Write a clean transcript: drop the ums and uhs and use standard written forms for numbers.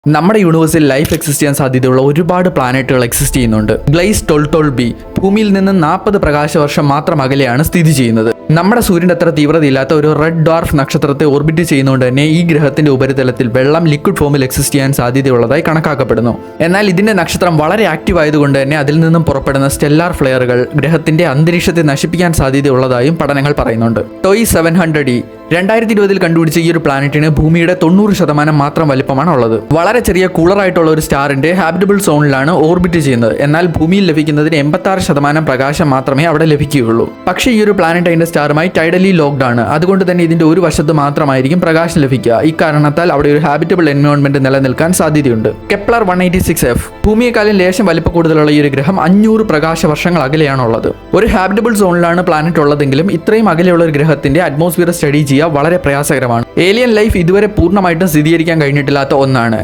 നമ്മുടെ യൂണിവേഴ്സിൽ life exist ചെയ്യാൻ സാധ്യതയുള്ള ഒരുപാട് പ്ലാനറ്റുകൾ എക്സിസ്റ്റ് ചെയ്യുന്നുണ്ട്. ഗ്ലൈസ് 12b ഭൂമിയിൽ നിന്ന് 40 പ്രകാശവർഷം മാത്രം അകലെയാണ് സ്ഥിതി ചെയ്യുന്നത്. നമ്മുടെ സൂര്യന്റെ അത്ര തീവ്രതയില്ലാത്ത ഒരു റെഡ് ഡ്വാർഫ് നക്ഷത്രത്തെ ഓർബിറ്റ് ചെയ്യുന്നതുകൊണ്ട് തന്നെ ഈ ഗ്രഹത്തിന്റെ ഉപരിതലത്തിൽ വെള്ളം ലിക്വിഡ് ഫോമിൽ എക്സിസ്റ്റ് ചെയ്യാൻ സാധ്യതയുള്ളതായി കണക്കാക്കപ്പെടുന്നു. എന്നാൽ ഇതിന്റെ നക്ഷത്രം വളരെ ആക്റ്റീവ് ആയതുകൊണ്ട് തന്നെ അതിൽ നിന്നും പുറപ്പെടുന്ന സ്റ്റെല്ലാർ ഫ്ലെയറുകൾ ഗ്രഹത്തിന്റെ അന്തരീക്ഷത്തെ നശിപ്പിക്കാൻ സാധ്യതയുള്ളതായും പഠനങ്ങൾ പറയുന്നുണ്ട്. ടോയ് 700e 2020 കണ്ടുപിടിച്ച ഈ ഒരു പ്ലാനറ്റിന് ഭൂമിയുടെ 90% മാത്രം വലിപ്പമാണ് ഉള്ളത്. വളരെ ചെറിയ കൂളറായിട്ടുള്ള ഒരു സ്റ്റാറിന്റെ ഹാബിറ്റബിൾ സോണിലാണ് ഓർബിറ്റ് ചെയ്യുന്നത്. എന്നാൽ ഭൂമിയിൽ ലഭിക്കുന്നതിന് 86% പ്രകാശം മാത്രമേ അവിടെ ലഭിക്കുകയുള്ളൂ. പക്ഷേ ഈ ഒരു പ്ലാനറ്റ് അതിന്റെ സ്റ്റാറുമായി ടൈഡലി ലോക്ക്ഡ് ആണ്. അതുകൊണ്ട് തന്നെ ഇതിന്റെ ഒരു വശത്ത് മാത്രമായിരിക്കും പ്രകാശം ലഭിക്കുക. ഇക്കാരണത്താൽ അവിടെ ഒരു ഹാബിറ്റബിൾ എൻവയോൺമെന്റ് നിലനിൽക്കാൻ സാധ്യതയുണ്ട്. കെപ്ലർ 186f ഭൂമിയെക്കാളും ലേശം വലിപ്പ കൂടുതലുള്ള ഈ ഒരു ഗ്രഹം 500 പ്രകാശ വർഷങ്ങൾ അകലെയാണുള്ളത്. ഒരു ഹാബിറ്റബിൾ സോണിലാണ് പ്ലാനറ്റ് ഉള്ളതെങ്കിലും ഇത്രയും അകലെയുള്ള ഒരു ഗ്രഹത്തിന്റെ അറ്റ്മോസ്ഫിയർ സ്റ്റഡി ചെയ്യുക വളരെ പ്രയാസകരമാണ്. ഏലിയൻ ലൈഫ് ഇതുവരെ പൂർണ്ണമായിട്ടും സ്ഥിരീകരിക്കാൻ കഴിഞ്ഞിട്ടില്ലാത്ത ഒന്നാണ്.